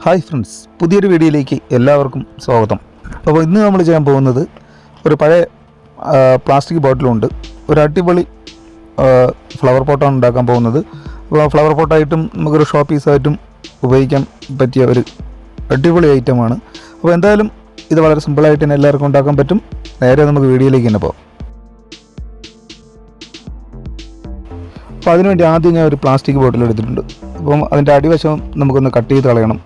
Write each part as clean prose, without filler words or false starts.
Hi friends, പുതിയൊരു വീഡിയോയിലേക്ക് എല്ലാവർക്കും സ്വാഗതം. അപ്പോൾ ഇന്ന് നമ്മൾ ചെയ്യാൻ പോകുന്നത് ഒരു പഴയ പ്ലാസ്റ്റിക് ബോട്ടിലുണ്ട് ഒരു അടിപൊളി ഫ്ലവർ പോട്ടാണ് ഉണ്ടാക്കാൻ പോകുന്നത്. അപ്പോൾ ഫ്ലവർ പോട്ടായിട്ടും നമുക്കൊരു ഷോ പീസായിട്ടും ഉപയോഗിക്കാൻ പറ്റിയ ഒരു അടിപൊളി ഐറ്റമാണ്. അപ്പോൾ എന്തായാലും ഇത് വളരെ സിമ്പിളായിട്ട് തന്നെ എല്ലാവർക്കും ഉണ്ടാക്കാൻ പറ്റും. നേരെ നമുക്ക് വീഡിയോയിലേക്ക് തന്നെ പോകാം. അപ്പോൾ അതിനുവേണ്ടി ആദ്യം ഞാൻ ഒരു പ്ലാസ്റ്റിക് ബോട്ടിൽ എടുത്തിട്ടുണ്ട്. അപ്പം അതിൻ്റെ അടിവശം നമുക്കൊന്ന് കട്ട് ചെയ്ത് കളയണം.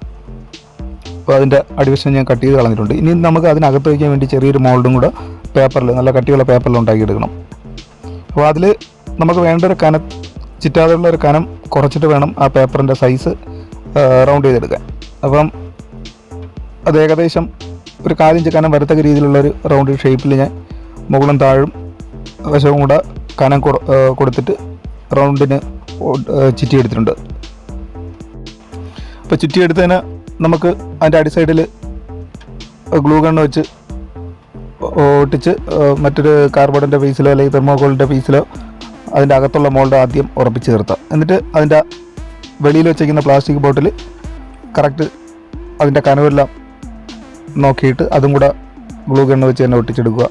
അപ്പോൾ അതിൻ്റെ അടിവശം ഞാൻ കട്ട് ചെയ്ത് കളഞ്ഞിട്ടുണ്ട്. ഇനി നമുക്ക് അതിനകത്ത് വയ്ക്കാൻ വേണ്ടി ചെറിയൊരു മോൾഡും കൂടെ പേപ്പറിൽ, നല്ല കട്ടിയുള്ള പേപ്പറിൽ ഉണ്ടാക്കിയെടുക്കണം. അപ്പോൾ അതിൽ നമുക്ക് വേണ്ട ഒരു കനം, ചുറ്റാതെയുള്ള ഒരു കനം കുറച്ചിട്ട് വേണം ആ പേപ്പറിൻ്റെ സൈസ് റൗണ്ട് ചെയ്തെടുക്കാൻ. അപ്പം അത് ഏകദേശം ഒരു 1/4 ഇഞ്ച് കനം വരത്തക്ക രീതിയിലുള്ളൊരു റൗണ്ട് ഷേപ്പിൽ ഞാൻ മുകളും താഴും വശവും കൂടെ കനം കൊടുത്തിട്ട് റൗണ്ടിന് ചുറ്റിയെടുത്തിട്ടുണ്ട്. അപ്പോൾ ചുറ്റിയെടുത്തതിന് നമുക്ക് അതിൻ്റെ അടി സൈഡിൽ ഗ്ലൂ ഗണ്ണ് വെച്ച് ഒട്ടിച്ച് മറ്റൊരു കാർബോർഡിൻ്റെ പീസിലോ അല്ലെങ്കിൽ തെർമോക്കോളിൻ്റെ പീസിലോ അതിൻ്റെ അകത്തുള്ള മോൾഡ് ആദ്യം ഉറപ്പിച്ച് നിർത്താം. എന്നിട്ട് അതിൻ്റെ വെളിയിൽ വെച്ചിരിക്കുന്ന പ്ലാസ്റ്റിക് ബോട്ടിൽ കറക്റ്റ് അതിൻ്റെ കനവെല്ലാം നോക്കിയിട്ട് അതും കൂടെ ഗ്ലൂ ഗണ്ണ് വെച്ച് തന്നെ ഒട്ടിച്ചെടുക്കുക.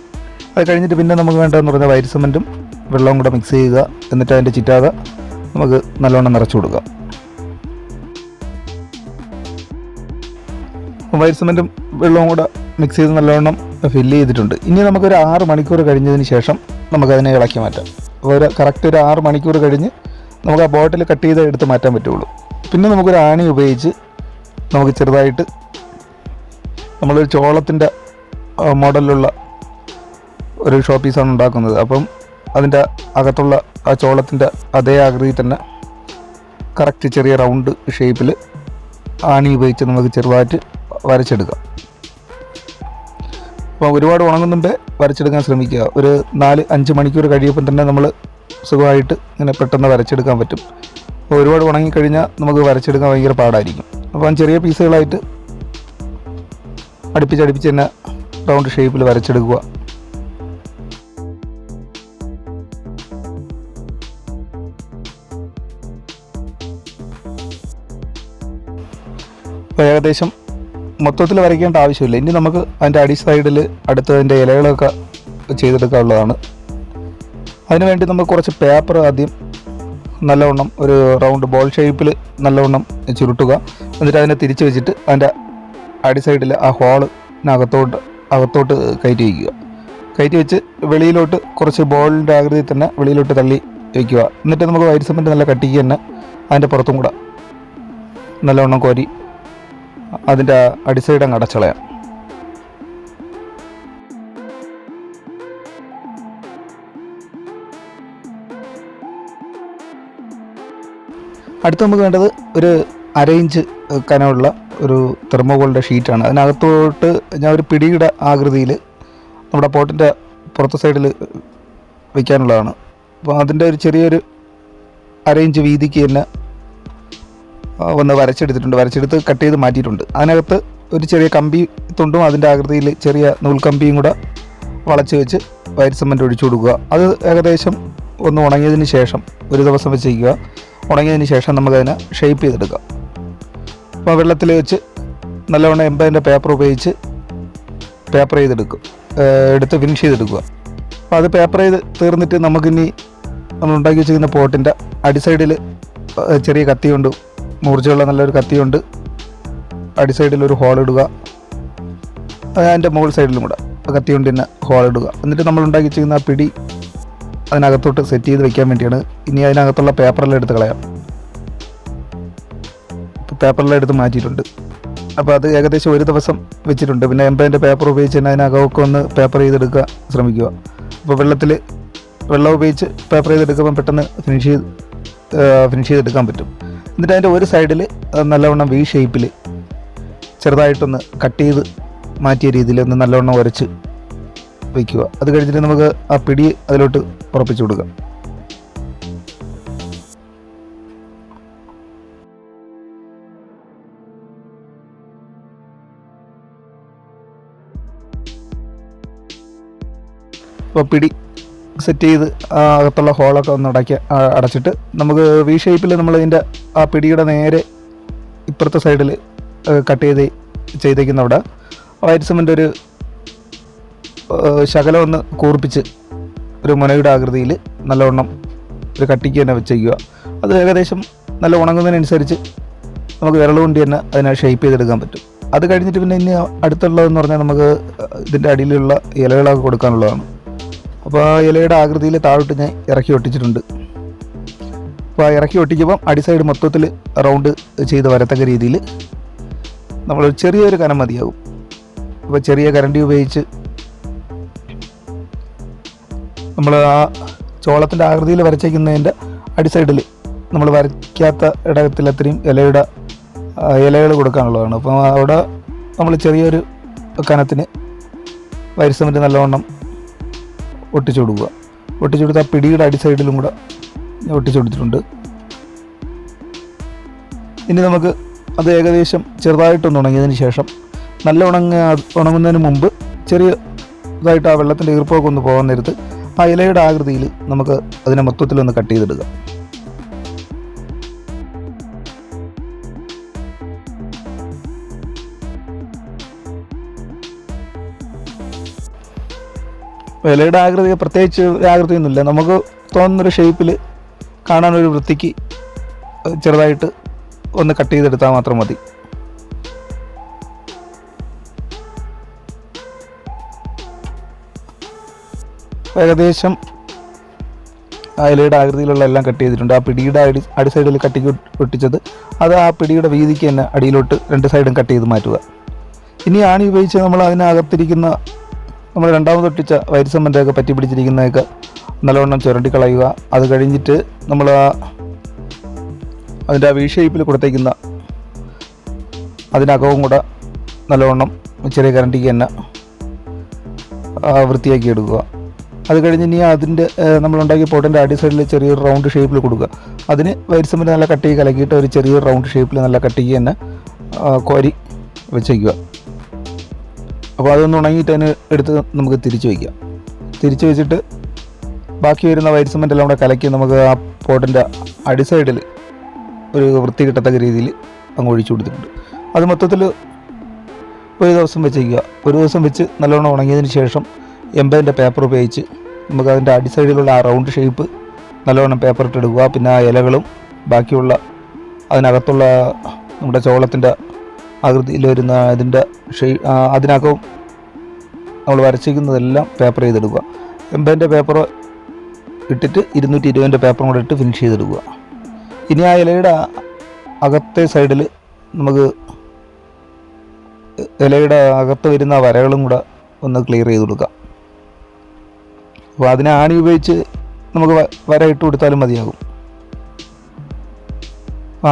അത് കഴിഞ്ഞിട്ട് പിന്നെ നമുക്ക് വേണ്ടതെന്ന് പറഞ്ഞാൽ വൈറ്റ് സിമൻറ്റും വെള്ളവും കൂടെ മിക്സ് ചെയ്യുക. എന്നിട്ട് അതിൻ്റെ ചിറ്റാതെ നമുക്ക് നല്ലോണം നിറച്ച് കൊടുക്കുക. വൈറ്റ് സിമൻറ്റും വെള്ളവും കൂടെ മിക്സ് ചെയ്ത് നല്ലോണം ഫില്ല് ചെയ്തിട്ടുണ്ട്. ഇനി നമുക്കൊരു 6 മണിക്കൂർ കഴിഞ്ഞതിന് ശേഷം നമുക്കതിനെ ഇളക്കി മാറ്റാം. ഒരു കറക്റ്റ് ഒരു 6 മണിക്കൂർ കഴിഞ്ഞ് നമുക്ക് ആ ബോട്ടിൽ കട്ട് ചെയ്ത് എടുത്ത് മാറ്റാൻ പറ്റുള്ളൂ. പിന്നെ നമുക്കൊരു ആണി ഉപയോഗിച്ച് നമുക്ക് ചെറുതായിട്ട് നമ്മളൊരു ചോളത്തിൻ്റെ മോഡലിലുള്ള ഒരു ഷോ പീസാണ് ഉണ്ടാക്കുന്നത്. അപ്പം അതിൻ്റെ അകത്തുള്ള ആ ചോളത്തിൻ്റെ അതേ ആകൃതിയിൽ തന്നെ കറക്റ്റ് ചെറിയ റൗണ്ട് ഷേപ്പിൽ ആണി ഉപയോഗിച്ച് നമുക്ക് ചെറുതായിട്ട് വരച്ചെടുക്കാം. അപ്പോൾ ഒരുപാട് ഉണങ്ങുന്നുണ്ട് വരച്ചെടുക്കാൻ ശ്രമിക്കുക. ഒരു 4-5 മണിക്കൂർ കഴിയുമ്പോൾ തന്നെ നമ്മൾ സുഖമായിട്ട് ഇങ്ങനെ പെട്ടെന്ന് വരച്ചെടുക്കാൻ പറ്റും. അപ്പോൾ ഒരുപാട് ഉണങ്ങിക്കഴിഞ്ഞാൽ നമുക്ക് വരച്ചെടുക്കാൻ ഭയങ്കര പാടായിരിക്കും. അപ്പം ചെറിയ പീസുകളായിട്ട് അടുപ്പിച്ച് തന്നെ റൗണ്ട് ഷേപ്പിൽ വരച്ചെടുക്കുക. അപ്പോൾ ഏകദേശം മൊത്തത്തിൽ വരയ്ക്കേണ്ട ആവശ്യമില്ല. ഇനി നമുക്ക് അതിൻ്റെ അടി സൈഡിൽ അടുത്തതിൻ്റെ ഇലകളൊക്കെ ചെയ്തെടുക്കാനുള്ളതാണ്. അതിനുവേണ്ടി നമുക്ക് കുറച്ച് പേപ്പർ ആദ്യം നല്ലവണ്ണം ഒരു റൗണ്ട് ബോൾ ഷേപ്പിൽ നല്ലവണ്ണം ചുരുട്ടുക. എന്നിട്ട് അതിനെ തിരിച്ച് വെച്ചിട്ട് അതിൻ്റെ അടി സൈഡിൽ ആ അകത്തോട്ട് കയറ്റി വയ്ക്കുക. കയറ്റി വെച്ച് വെളിയിലോട്ട് കുറച്ച് ബോളിൻ്റെ ആകൃതിയിൽ തന്നെ വെളിയിലോട്ട് തള്ളി വയ്ക്കുക. എന്നിട്ട് നമുക്ക് വൈറ്റ് സിമൻറ്റ് നല്ല കട്ടിക്ക് തന്നെ അതിൻ്റെ പുറത്തും കൂടെ നല്ലവണ്ണം കോരി അതിൻ്റെ അടിസൈഡ് അങ്ങ് അടച്ചളയാം. അടുത്ത് നമുക്ക് വേണ്ടത് ഒരു 1/2 ഇഞ്ച് കനമുള്ള ഒരു തെർമോകോളിൻ്റെ ഷീറ്റാണ്. അതിനകത്തോട്ട് ഞാൻ ഒരു പിടിയുടെ ആകൃതിയിൽ നമ്മുടെ പോട്ടിൻ്റെ പുറത്തെ സൈഡിൽ വയ്ക്കാനുള്ളതാണ്. അപ്പോൾ അതിൻ്റെ ഒരു ചെറിയൊരു 1/2 ഇഞ്ച് വീതിക്ക് തന്നെ ഒന്ന് വരച്ചെടുത്ത് കട്ട് ചെയ്ത് മാറ്റിയിട്ടുണ്ട്. അതിനകത്ത് ഒരു ചെറിയ കമ്പി തുണ്ടും അതിൻ്റെ ആകൃതിയിൽ ചെറിയ നൂൽക്കമ്പിയും കൂടെ വളച്ച് വെച്ച് വൈറ്റ് സിമൻറ്റ് ഒഴിച്ചു കൊടുക്കുക. അത് ഏകദേശം ഒന്ന് ഉണങ്ങിയതിന് ശേഷം ഒരു ദിവസം വെച്ചേക്കുക. ഉണങ്ങിയതിന് ശേഷം നമുക്കതിനെ ഷേപ്പ് ചെയ്തെടുക്കാം. അപ്പോൾ വെള്ളത്തിൽ വെച്ച് നല്ലവണ്ണം എംബതിൻ്റെ പേപ്പർ ഉപയോഗിച്ച് പേപ്പർ എടുത്ത് ഫിനിഷ് ചെയ്തെടുക്കുക. അപ്പോൾ അത് പേപ്പർ ചെയ്ത് തീർന്നിട്ട് നമുക്കിനി നമ്മൾ ഉണ്ടാക്കി വെച്ചിരിക്കുന്ന പോട്ടിൻ്റെ അടി സൈഡിൽ ചെറിയ കത്തി കൊണ്ട്, മൂർച്ചയുള്ള നല്ലൊരു കത്തി കൊണ്ട് അടി സൈഡിൽ ഒരു ഹോൾ ഇടുക. അതിൻ്റെ മുകൾ സൈഡിലും കൂടെ കത്തി കൊണ്ട് തന്നെ ഹോൾ ഇടുക. എന്നിട്ട് നമ്മൾ ഉണ്ടാക്കി വെച്ചിരിക്കുന്ന ആ പിടി അതിനകത്തോട്ട് സെറ്റ് ചെയ്ത് വെക്കാൻ വേണ്ടിയാണ്. ഇനി അതിനകത്തുള്ള പേപ്പറെല്ലാം എടുത്ത് കളയാം. പേപ്പറെല്ലാം എടുത്ത് മാറ്റിയിട്ടുണ്ട്. അപ്പോൾ അത് ഏകദേശം ഒരു ദിവസം വെച്ചിട്ടുണ്ട്. പിന്നെ എംബതിൻ്റെ പേപ്പർ ഉപയോഗിച്ച് തന്നെ അതിനകമൊക്കെ ഒന്ന് പേപ്പർ ചെയ്തെടുക്കുക ശ്രമിക്കുക. അപ്പോൾ വെള്ളം ഉപയോഗിച്ച് പേപ്പർ ചെയ്തെടുക്കുമ്പോൾ പെട്ടെന്ന് ഫിനിഷ് ചെയ്തെടുക്കാൻ പറ്റും. എന്നിട്ട് അതിൻ്റെ ഒരു സൈഡിൽ നല്ലവണ്ണം വി ഷേപ്പിൽ ചെറുതായിട്ടൊന്ന് കട്ട് ചെയ്ത് മാറ്റിയ രീതിയിൽ ഒന്ന് നല്ലവണ്ണം ഉരച്ച് വയ്ക്കുക. അത് കഴിഞ്ഞിട്ട് നമുക്ക് ആ പിടി അതിലോട്ട് ഉറപ്പിച്ചു കൊടുക്കാം. അപ്പോൾ പിടി സെറ്റ് ചെയ്ത് അകത്തുള്ള ഹോളൊക്കെ ഒന്ന് അടച്ചിട്ട് നമുക്ക് വി ഷേപ്പിൽ നമ്മൾ ഇതിൻ്റെ ആ പിടിയുടെ നേരെ ഇപ്പുറത്തെ സൈഡിൽ കട്ട് ചെയ്തേക്കുന്ന അവിടെ വൈറ്റ് സിമൻ്റ് ഒരു ശകലം ഒന്ന് കൂർപ്പിച്ച് ഒരു മുനയുടെ ആകൃതിയിൽ നല്ലവണ്ണം ഒരു കട്ടിക്ക് തന്നെ വെച്ചേക്കുക. അത് ഏകദേശം നല്ല ഉണങ്ങുന്നതിനനുസരിച്ച് നമുക്ക് വിരലുകൊണ്ട് തന്നെ അതിനെ ഷേപ്പ് ചെയ്തെടുക്കാൻ പറ്റും. അത് കഴിഞ്ഞിട്ട് പിന്നെ ഇനി അടുത്തുള്ളതെന്ന് പറഞ്ഞാൽ നമുക്ക് ഇതിൻ്റെ അടിയിലുള്ള ഇലകളൊക്കെ കൊടുക്കാനുള്ളതാണ്. അപ്പോൾ ആ ഇലയുടെ ആകൃതിയിൽ താഴോട്ട് ഞാൻ ഇറക്കി ഒട്ടിച്ചിട്ടുണ്ട്. അപ്പോൾ ആ ഇറക്കി ഒട്ടിക്കുമ്പം അടി സൈഡ് മൊത്തത്തിൽ റൗണ്ട് ചെയ്ത് വരത്തക്ക രീതിയിൽ നമ്മൾ ചെറിയൊരു കനം മതിയാകും. അപ്പോൾ ചെറിയ കരണ്ടി ഉപയോഗിച്ച് നമ്മൾ ആ ചോളത്തിൻ്റെ ആകൃതിയിൽ വരച്ചേക്കുന്നതിൻ്റെ അടി സൈഡിൽ നമ്മൾ വരയ്ക്കാത്ത ഇടത്തിൽ അത്രയും ഇലകൾ കൊടുക്കാനുള്ളതാണ്. അപ്പോൾ അവിടെ നമ്മൾ ചെറിയൊരു കനത്തിന് വൈറ്റ് സിമൻ്റ് നല്ലവണ്ണം ഒട്ടിച്ചു കൊടുക്കുക. ഒട്ടിച്ചു കൊടുത്ത് ആ പിടിയുടെ അടി സൈഡിലും കൂടെ ഒട്ടിച്ചു കൊടുത്തിട്ടുണ്ട്. ഇനി നമുക്ക് അത് ഏകദേശം ചെറുതായിട്ടൊന്ന് ഉണങ്ങിയതിന് ശേഷം നല്ല ഉണങ്ങുന്നതിന് മുമ്പ് ചെറിയതായിട്ട് ആ വെള്ളത്തിൻ്റെ ഈർപ്പമൊക്കെ ഒന്ന് പോകാൻ നേരത്ത് ആ ഇലയുടെ ആകൃതിയിൽ നമുക്ക് അതിനെ മൊത്തത്തിലൊന്ന് കട്ട് ചെയ്തെടുക്കാം. ഇലയുടെ ആകൃതി പ്രത്യേകിച്ച് ഒരു ആകൃതിയൊന്നുമില്ല. നമുക്ക് തോന്നുന്നൊരു ഷേപ്പിൽ കാണാനൊരു വൃത്തിക്ക് ചെറുതായിട്ട് ഒന്ന് കട്ട് ചെയ്തെടുത്താൽ മാത്രം മതി. ഏകദേശം ആ ഇലയുടെ ആകൃതിയിലുള്ള എല്ലാം കട്ട് ചെയ്തിട്ടുണ്ട്. ആ പിടിയുടെ അടി സൈഡിൽ കട്ടിക്ക് ഒട്ടിച്ചത് അത് ആ പിടിയുടെ വീതിക്ക് തന്നെ അടിയിലോട്ട് രണ്ട് സൈഡും കട്ട് ചെയ്ത് മാറ്റുക. ഇനി ആണി ഉപയോഗിച്ച് നമ്മൾ അതിനകത്തിരിക്കുന്ന നമ്മൾ രണ്ടാമത് ഒട്ടിച്ച വൈറ്റ് സിമൻ്റൊക്കെ പറ്റി പിടിച്ചിരിക്കുന്നതൊക്കെ നല്ലവണ്ണം ചുരണ്ടി കളയുക. അത് കഴിഞ്ഞിട്ട് നമ്മൾ അതിൻ്റെ ആ വി ഷേപ്പിൽ കൊടുത്തേക്കുന്ന അതിനകവും കൂടെ നല്ലവണ്ണം ചെറിയ കരണ്ടിക്ക് തന്നെ വൃത്തിയാക്കി എടുക്കുക. അത് കഴിഞ്ഞ് ഇനി അതിൻ്റെ നമ്മളുണ്ടാക്കിയ പോട്ടിൻ്റെ അടി സൈഡിൽ ചെറിയൊരു റൗണ്ട് ഷേപ്പിൽ കൊടുക്കുക. അതിന് വൈറ്റ് സിമൻ്റ് നല്ല കട്ടിക്ക് കലക്കിയിട്ട് ഒരു ചെറിയൊരു റൗണ്ട് ഷേപ്പിൽ നല്ല കട്ടിക്ക് തന്നെ കോരി വെച്ചേക്കുക. അപ്പോൾ അതൊന്ന് ഉണങ്ങിയിട്ട് അതിന് എടുത്ത് നമുക്ക് തിരിച്ച് വയ്ക്കാം. തിരിച്ച് വെച്ചിട്ട് ബാക്കി വരുന്ന വൈറ്റ് സിമൻ്റ് എല്ലാം കൂടെ കലക്കി നമുക്ക് ആ പോട്ടിൻ്റെ അടി സൈഡിൽ ഒരു വൃത്തി കിട്ടത്തക്ക രീതിയിൽ അങ്ങ് ഒഴിച്ചു കൊടുത്തിട്ടുണ്ട്. അത് മൊത്തത്തിൽ ഒരു ദിവസം വെച്ചേക്കുക. ഒരു ദിവസം വെച്ച് നല്ലോണം ഉണങ്ങിയതിന് ശേഷം എംബതിൻ്റെ പേപ്പർ ഉപയോഗിച്ച് നമുക്ക് അതിൻ്റെ അടി സൈഡിലുള്ള ആ റൗണ്ട് ഷേപ്പ് നല്ലവണ്ണം പേപ്പർ ഇട്ടെടുക്കുക. പിന്നെ ആ ഇലകളും ബാക്കിയുള്ള അതിനകത്തുള്ള നമ്മുടെ ചോളത്തിൻ്റെ ആകൃതിയിൽ വരുന്ന അതിൻ്റെ അതിനകവും നമ്മൾ വരച്ചിരിക്കുന്നതെല്ലാം പേപ്പർ ചെയ്തെടുക്കുക. എംബതിൻ്റെ പേപ്പർ ഇട്ടിട്ട് 220 പേപ്പറും കൂടെ ഇട്ട് ഫിനിഷ് ചെയ്തെടുക്കുക. ഇനി ആ ഇലയുടെ അകത്തെ സൈഡിൽ നമുക്ക് ഇലയുടെ അകത്ത് വരുന്ന വരകളും കൂടെ ഒന്ന് ക്ലിയർ ചെയ്ത് കൊടുക്കാം. അപ്പോൾ അതിനെ ആണി ഉപയോഗിച്ച് നമുക്ക് വര ഇട്ട് കൊടുത്താലും മതിയാകും.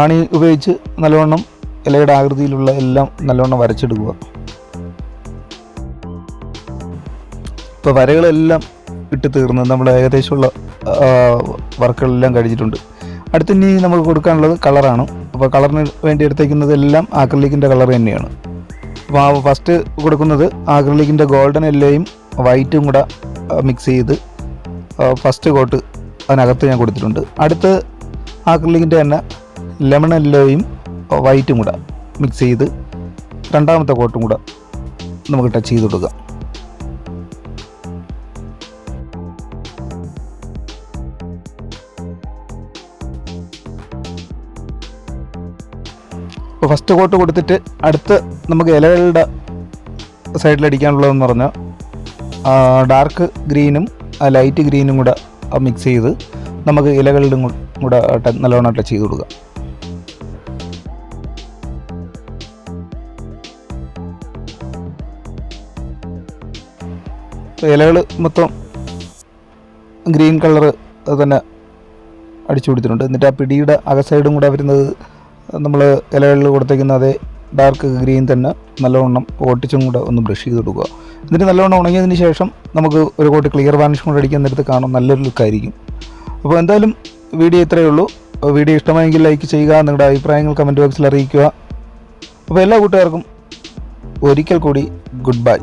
ആണി ഉപയോഗിച്ച് നല്ലവണ്ണം ഇലയുടെ ആകൃതിയിലുള്ള എല്ലാം നല്ലവണ്ണം വരച്ചെടുക്കുക. ഇപ്പോൾ വരകളെല്ലാം ഇട്ട് തീർന്ന് നമ്മൾ ഏകദേശമുള്ള വർക്കുകളെല്ലാം കഴിഞ്ഞിട്ടുണ്ട്. അടുത്തിനി നമുക്ക് കൊടുക്കാനുള്ളത് കളറാണ്. അപ്പോൾ കളറിന് വേണ്ടി എടുത്തേക്കുന്നതെല്ലാം ആക്രിലിക്കിൻ്റെ കളർ തന്നെയാണ്. അപ്പോൾ ഫസ്റ്റ് കൊടുക്കുന്നത് ആക്രിലിക്കിൻ്റെ ഗോൾഡൻ യെല്ലോയും വൈറ്റും കൂടെ മിക്സ് ചെയ്ത് ഫസ്റ്റ് കോട്ട് അതിനകത്ത് ഞാൻ കൊടുത്തിട്ടുണ്ട്. അടുത്ത് ആക്രിലിക്കിൻ്റെ തന്നെ ലെമൺ യെല്ലോയും വൈറ്റും കൂടെ മിക്സ് ചെയ്ത് രണ്ടാമത്തെ കോട്ടും കൂടെ നമുക്ക് ടച്ച് ചെയ്ത് കൊടുക്കാം. അപ്പോൾ ഫസ്റ്റ് കോട്ട് കൊടുത്തിട്ട് അടുത്ത് നമുക്ക് ഇലകളുടെ സൈഡിലടിക്കാനുള്ളതെന്ന് പറഞ്ഞാൽ ഡാർക്ക് ഗ്രീനും ലൈറ്റ് ഗ്രീനും കൂടെ മിക്സ് ചെയ്ത് നമുക്ക് ഇലകളുടെ കൂടെ നല്ലവണ്ണം ടച്ച് ചെയ്ത് കൊടുക്കാം. ഇലകൾ മൊത്തം ഗ്രീൻ കളർ തന്നെ അടിച്ചു കൊടുത്തിട്ടുണ്ട്. എന്നിട്ട് ആ പിടിയുടെ അകസൈഡും കൂടെ വരുന്നത് നമ്മൾ ഇലകളിൽ കൊടുത്തേക്കുന്ന അതേ ഡാർക്ക് ഗ്രീൻ തന്നെ നല്ലവണ്ണം ഒട്ടിച്ചും കൂടെ ഒന്ന് ബ്രഷ് ചെയ്ത് കൊടുക്കുക. എന്നിട്ട് നല്ലവണ്ണം ഉണങ്ങിയതിന് ശേഷം നമുക്ക് ഒരു കോട്ട് ക്ലിയർ വാർണിഷ് കൂടെ അടിക്കാൻ നേരത്ത് കാണാൻ നല്ലൊരു ലുക്കായിരിക്കും. അപ്പോൾ എന്തായാലും വീഡിയോ ഇത്രയേ ഉള്ളൂ. വീഡിയോ ഇഷ്ടമായെങ്കിൽ ലൈക്ക് ചെയ്യുക, നിങ്ങളുടെ അഭിപ്രായങ്ങൾ കമൻറ്റ് ബോക്സിൽ അറിയിക്കുക. അപ്പോൾ എല്ലാ കൂട്ടുകാർക്കും ഒരിക്കൽ കൂടി ഗുഡ് ബൈ.